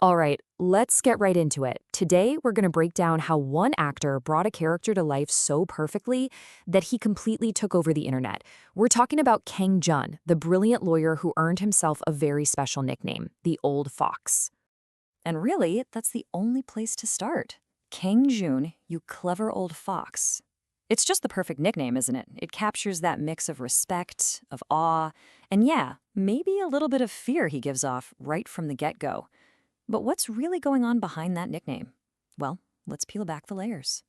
All right, let's get right into it. Today, we're going to break down how one actor brought a character to life so perfectly that he completely took over the internet. We're talking about Kang Jun, the brilliant lawyer who earned himself a very special nickname, the Old Fox. And really, that's the only place to start. Kang Jun, you clever old fox. It's just the perfect nickname, isn't it? It captures that mix of respect, of awe, and yeah, maybe a little bit of fear he gives off right from the get-go. But what's really going on behind that nickname? Well, let's peel back the layers.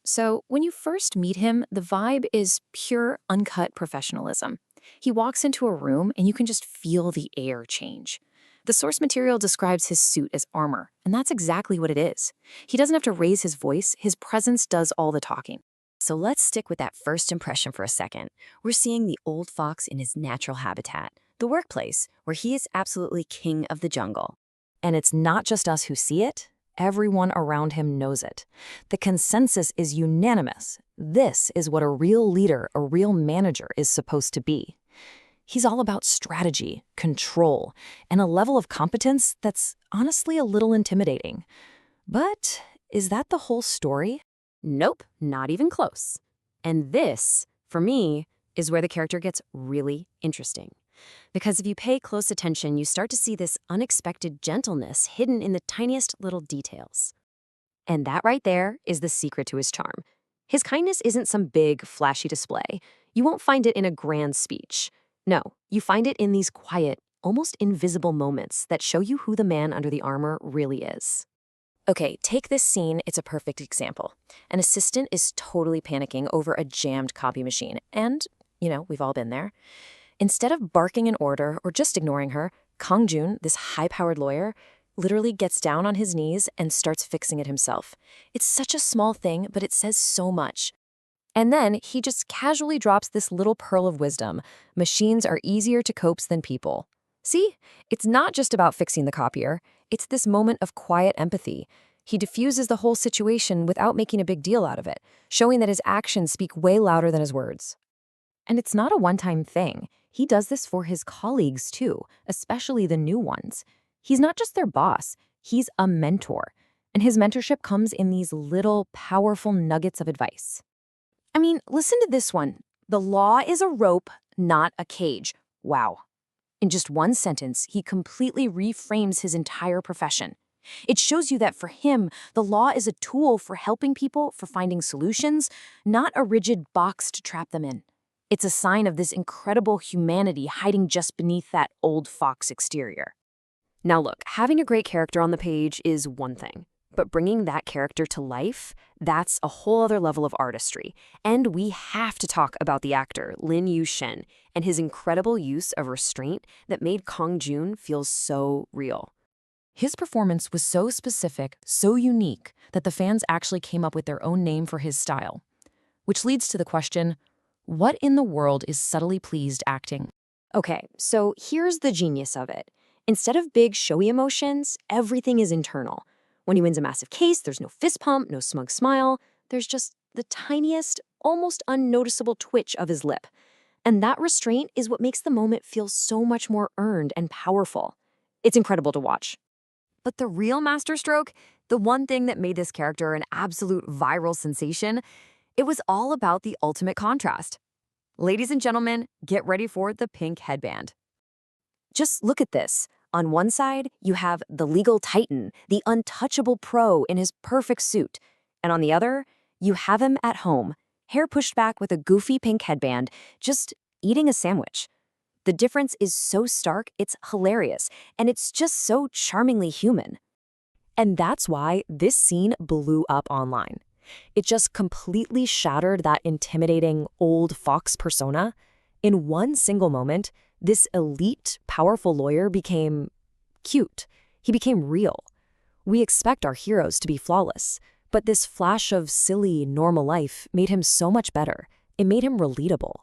So, when you first meet him, the vibe is pure, uncut professionalism. He walks into a room and you can just feel the air change. The source material describes his suit as armor, and that's exactly what it is. He doesn't have to raise his voice, his presence does all the talking. So let's stick with that first impression for a second. We're seeing the old fox in his natural habitat, the workplace, where he is absolutely king of the jungle. And it's not just us who see it, everyone around him knows it. The consensus is unanimous. This is what a real leader, a real manager is supposed to be. He's all about strategy, control, and a level of competence that's honestly a little intimidating. But is that the whole story? Nope, not even close. And this, for me, is where the character gets really interesting. Because if you pay close attention, you start to see this unexpected gentleness hidden in the tiniest little details. And that right there is the secret to his charm. His kindness isn't some big, flashy display. You won't find it in a grand speech. No, you find it in these quiet, almost invisible moments that show you who the man under the armor really is. Okay, take this scene, it's a perfect example. An assistant is totally panicking over a jammed copy machine, and, we've all been there. Instead of barking an order or just ignoring her, Kang Jun, this high-powered lawyer, literally gets down on his knees and starts fixing it himself. It's such a small thing, but it says so much. And then he just casually drops this little pearl of wisdom. Machines are easier to coax than people. See, it's not just about fixing the copier. It's this moment of quiet empathy. He diffuses the whole situation without making a big deal out of it, showing that his actions speak way louder than his words. And it's not a one-time thing. He does this for his colleagues too, especially the new ones. He's not just their boss, he's a mentor. And his mentorship comes in these little, powerful nuggets of advice. I mean, listen to this one. The law is a rope, not a cage. Wow. In just one sentence, he completely reframes his entire profession. It shows you that for him, the law is a tool for helping people, for finding solutions, not a rigid box to trap them in. It's a sign of this incredible humanity hiding just beneath that old fox exterior. Now look, having a great character on the page is one thing, but bringing that character to life, that's a whole other level of artistry. And we have to talk about the actor, Lin Yushen, and his incredible use of restraint that made Kang Jun feel so real. His performance was so specific, so unique, that the fans actually came up with their own name for his style. Which leads to the question, what in the world is subtly pleased acting? Okay, so here's the genius of it. Instead of big, showy emotions, everything is internal. When he wins a massive case, there's no fist pump, no smug smile. There's just the tiniest, almost unnoticeable twitch of his lip. And that restraint is what makes the moment feel so much more earned and powerful. It's incredible to watch. But the real masterstroke, the one thing that made this character an absolute viral sensation, it was all about the ultimate contrast. Ladies and gentlemen, get ready for the pink headband. Just look at this. On one side, you have the legal titan, the untouchable pro in his perfect suit. And on the other, you have him at home, hair pushed back with a goofy pink headband, just eating a sandwich. The difference is so stark, it's hilarious, and it's just so charmingly human. And that's why this scene blew up online. It just completely shattered that intimidating old fox persona. In one single moment, this elite, powerful lawyer became cute. He became real. We expect our heroes to be flawless, but this flash of silly, normal life made him so much better. It made him relatable.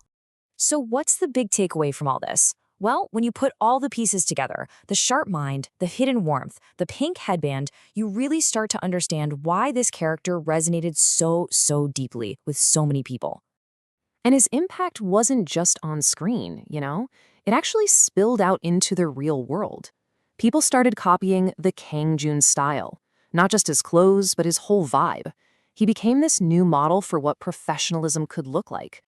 So what's the big takeaway from all this? Well, when you put all the pieces together, the sharp mind, the hidden warmth, the pink headband, you really start to understand why this character resonated so deeply with so many people. And his impact wasn't just on screen, It actually spilled out into the real world. People started copying the Kang Jun style, not just his clothes, but his whole vibe. He became this new model for what professionalism could look like.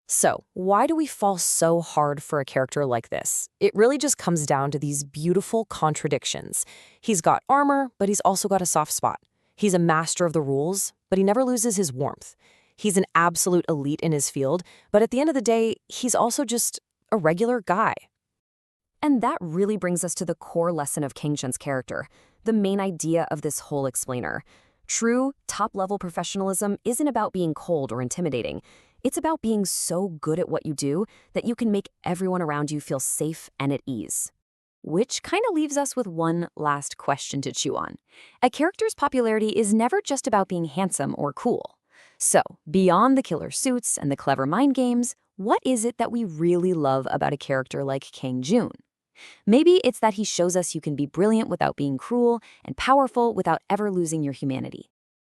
So, why do we fall so hard for a character like this? It really just comes down to these beautiful contradictions. He's got armor, but he's also got a soft spot. He's a master of the rules, but he never loses his warmth. He's an absolute elite in his field, but at the end of the day, he's also just a regular guy. And that really brings us to the core lesson of Kang Jun's character, the main idea of this whole explainer. True, top-level professionalism isn't about being cold or intimidating. It's about being so good at what you do that you can make everyone around you feel safe and at ease. Which kind of leaves us with one last question to chew on. A character's popularity is never just about being handsome or cool. So, beyond the killer suits and the clever mind games, what is it that we really love about a character like Kang Jun? Maybe it's that he shows us you can be brilliant without being cruel and powerful without ever losing your humanity.